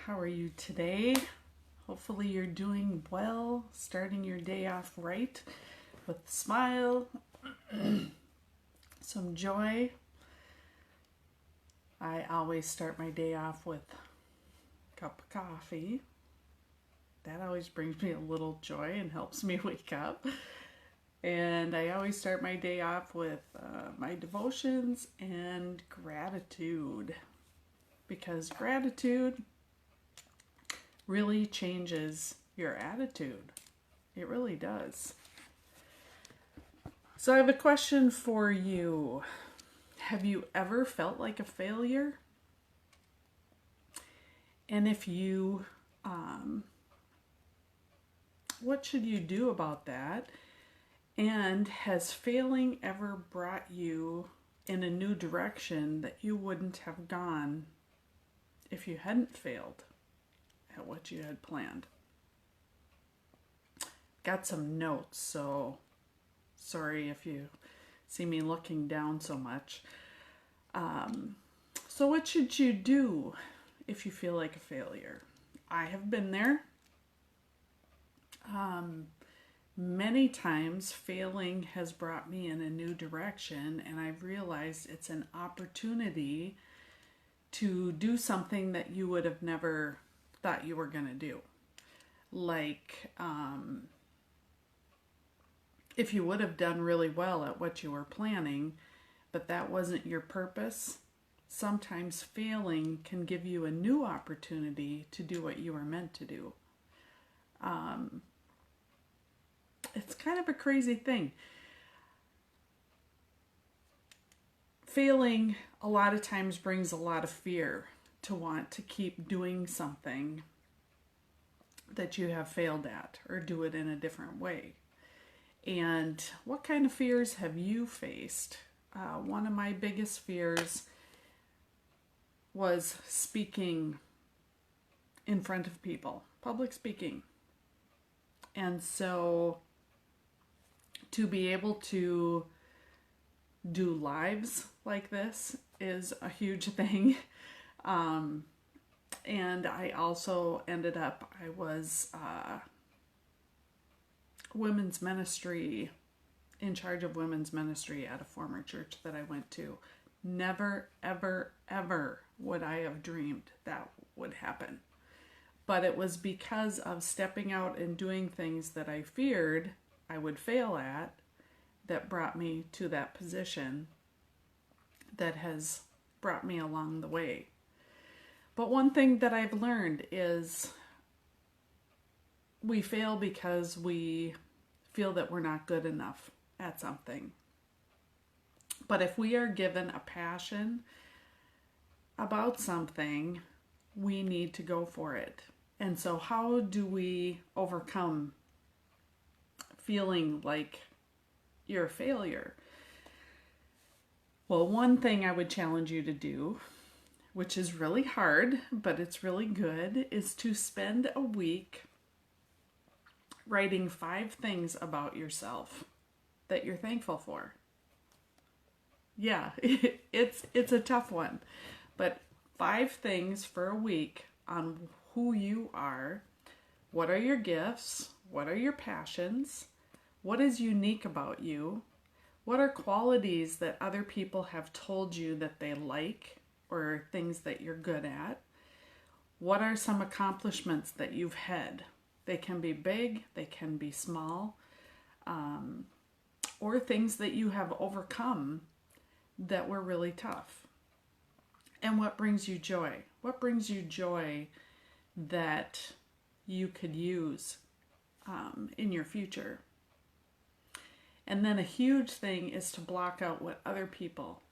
How are you today? Hopefully you're doing well, starting your day off right with a smile, some joy. I always start my day off with a cup of coffee. That always brings me a little joy and helps me wake up. And I always start my day off with my devotions and gratitude, because gratitude really changes your attitude. It really does. So I have a question for you. Have you ever felt like a failure? And if you, what should you do about that? And has failing ever brought you in a new direction that you wouldn't have gone if you hadn't failed at what you had planned? Got some notes, so sorry if you see me looking down so much. So what should you do if you feel like a failure? I have been there. Many times failing has brought me in a new direction, and I've realized it's an opportunity to do something that you would have never thought you were going to do. Like, if you would have done really well at what you were planning, but that wasn't your purpose, sometimes failing can give you a new opportunity to do what you were meant to do. It's kind of a crazy thing. Failing a lot of times brings a lot of fear to want to keep doing something that you have failed at, or do it in a different way. And what kind of fears have you faced? One of my biggest fears was speaking in front of people, public speaking. And so to be able to do lives like this is a huge thing. And I also ended up, I was women's ministry, in charge of women's ministry at a former church that I went to. Never, ever, ever would I have dreamed that would happen. But it was because of stepping out and doing things that I feared I would fail at that brought me to that position that has brought me along the way. But one thing that I've learned is we fail because we feel that we're not good enough at something. But if we are given a passion about something, we need to go for it. And so how do we overcome feeling like you're a failure? Well, one thing I would challenge you to do, which is really hard, but it's really good, is to spend a week writing 5 things about yourself that you're thankful for. Yeah, it's a tough one, but 5 things for a week on who you are. What are your gifts? What are your passions? What is unique about you? What are qualities that other people have told you that they like, or things that you're good at? What are some accomplishments that you've had? They can be big, they can be small, or things that you have overcome that were really tough. And what brings you joy? What brings you joy that you could use in your future? And then a huge thing is to block out what other people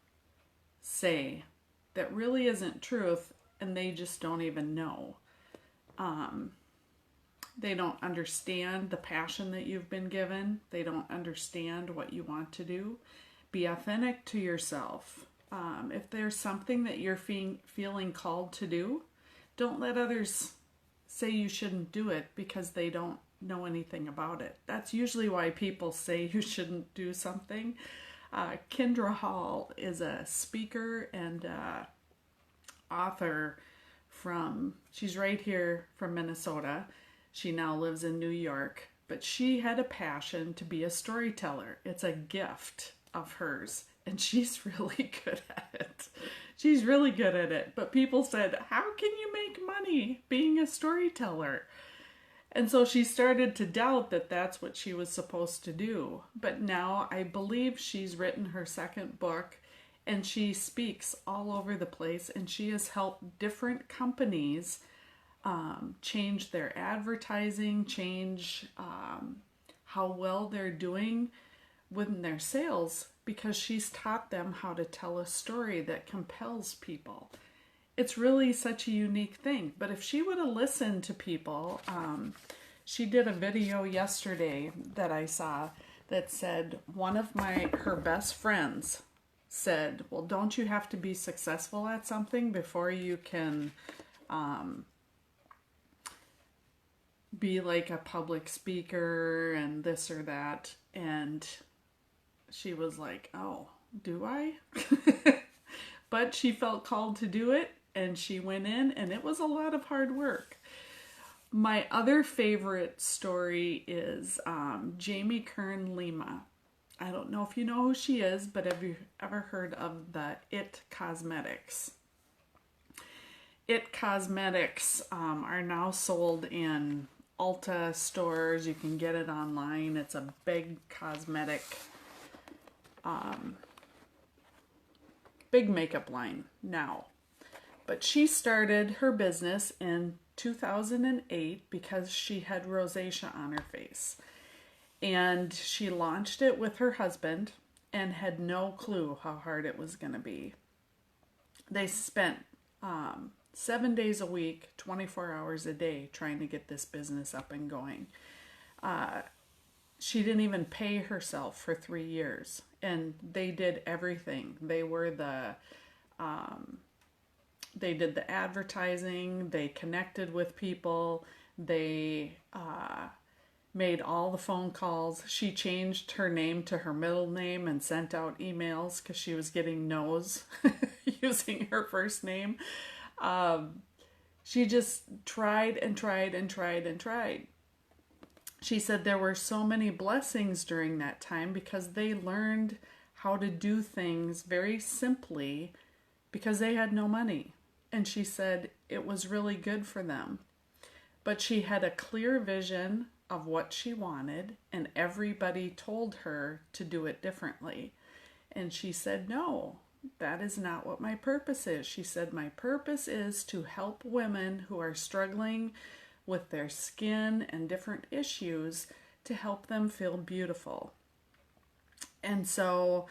say that really isn't truth, and they just don't even know. They don't understand the passion that you've been given. They don't understand what you want to do. Be authentic to yourself. If there's something that you're feeling called to do, don't let others say you shouldn't do it because they don't know anything about it. That's usually why people say you shouldn't do something. Kendra Hall is a speaker and author she's right here from Minnesota. She now lives in New York, but she had a passion to be a storyteller. It's a gift of hers, and she's really good at it. She's really good at it. But people said, how can you make money being a storyteller? And so she started to doubt that that's what she was supposed to do. But now I believe she's written her second book, and she speaks all over the place, and she has helped different companies change their advertising, change how well they're doing with their sales, because she's taught them how to tell a story that compels people. It's really such a unique thing. But if she would have listened to people, she did a video yesterday that I saw that said one of her best friends said, well, don't you have to be successful at something before you can be like a public speaker and this or that? And she was like, oh, do I? But she felt called to do it, and she went in, and it was a lot of hard work. My other favorite story is Jamie Kern Lima. I don't know if you know who she is, but have you ever heard of the IT Cosmetics? IT Cosmetics are now sold in Ulta stores. You can get it online. It's a big cosmetic, big makeup line now. But she started her business in 2008 because she had rosacea on her face. And she launched it with her husband and had no clue how hard it was going to be. They spent 7 days a week, 24 hours a day trying to get this business up and going. She didn't even pay herself for 3 years. And they did everything. They did the advertising, they connected with people, they made all the phone calls. She changed her name to her middle name and sent out emails because she was getting no's using her first name. She just tried and tried and tried and tried. She said there were so many blessings during that time because they learned how to do things very simply because they had no money. And she said it was really good for them. But she had a clear vision of what she wanted, and everybody told her to do it differently. And she said, no, that is not what my purpose is. She said, my purpose is to help women who are struggling with their skin and different issues to help them feel beautiful. And so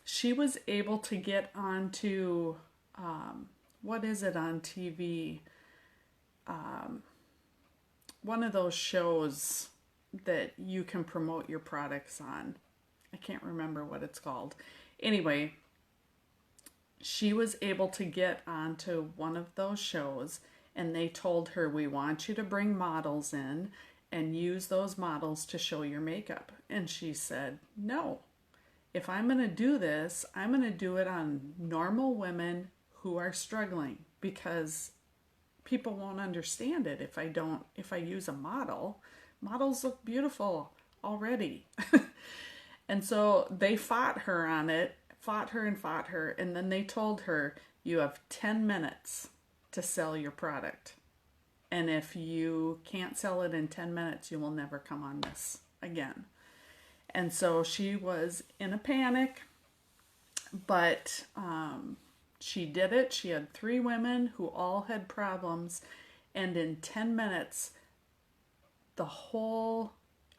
she was able to get onto, what is it on TV? One of those shows that you can promote your products on. I can't remember what it's called. Anyway, she was able to get onto one of those shows, and they told her, we want you to bring models in and use those models to show your makeup. And she said, no, if I'm going to do this, I'm going to do it on normal women who are struggling, because people won't understand it if I use a model. Models look beautiful already. And so they fought her on it, fought her, and then they told her, you have 10 minutes to sell your product. And if you can't sell it in 10 minutes, you will never come on this again. And so she was in a panic, but she did it. She had 3 women who all had problems, and in 10 minutes,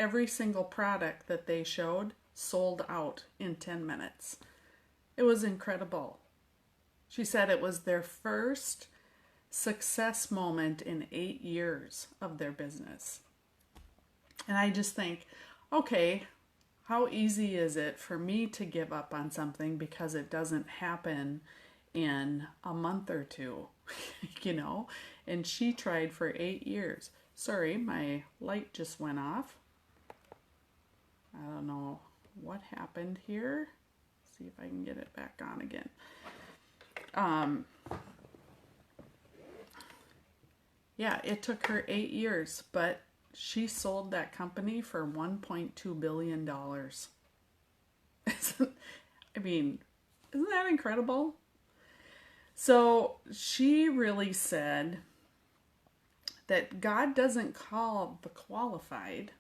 every single product that they showed sold out in 10 minutes. It was incredible. She said it was their first success moment in 8 years of their business. And I just think, okay, how easy is it for me to give up on something because it doesn't happen in a month or 2, you know? And she tried for 8 years. Sorry, my light just went off. I don't know what happened here. See if I can get it back on again. Yeah, it took her 8 years, but she sold that company for $1.2 billion. I mean, isn't that incredible? So she really said that God doesn't call the qualified,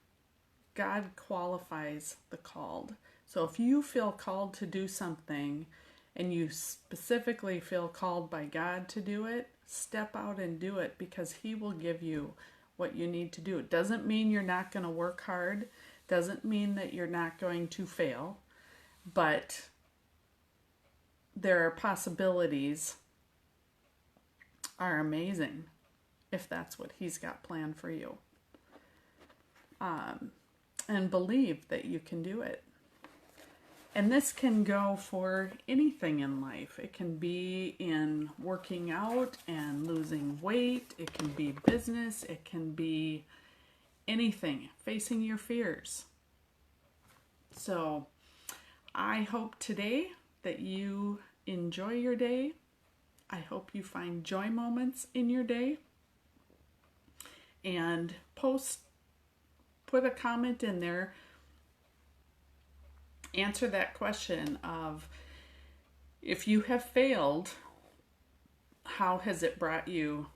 God qualifies the called. So if you feel called to do something and you specifically feel called by God to do it, step out and do it because He will give you what you need to do. It doesn't mean you're not going to work hard, doesn't mean that you're not going to fail, but there are possibilities are amazing if that's what He's got planned for you. And believe that you can do it. And this can go for anything in life. It can be in working out and losing weight. It can be business. It can be anything, facing your fears. So I hope today that you enjoy your day. I hope you find joy moments in your day. And put a comment in there. Answer that question of, if you have failed, how has it brought you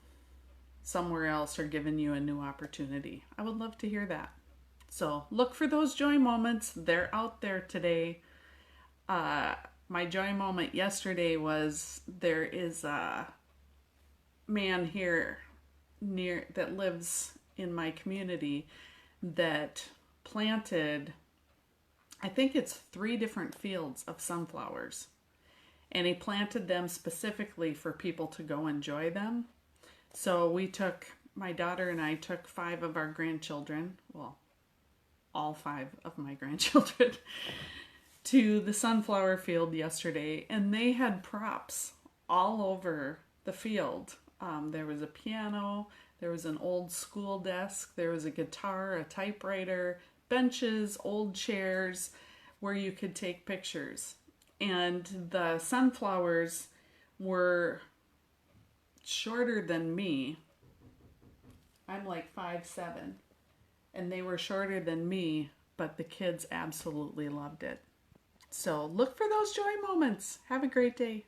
somewhere else or given you a new opportunity? I would love to hear that. So look for those joy moments. They're out there today. My joy moment yesterday was, there is a man here that lives in my community that planted, I think it's 3 different fields of sunflowers. And he planted them specifically for people to go enjoy them. So my daughter and I took 5 of our grandchildren, well, all 5 of my grandchildren, to the sunflower field yesterday. And they had props all over the field. There was a piano, there was an old school desk, there was a guitar, a typewriter, benches, old chairs where you could take pictures. And the sunflowers were shorter than me. I'm like 5'7", and they were shorter than me, but the kids absolutely loved it. So look for those joy moments. Have a great day.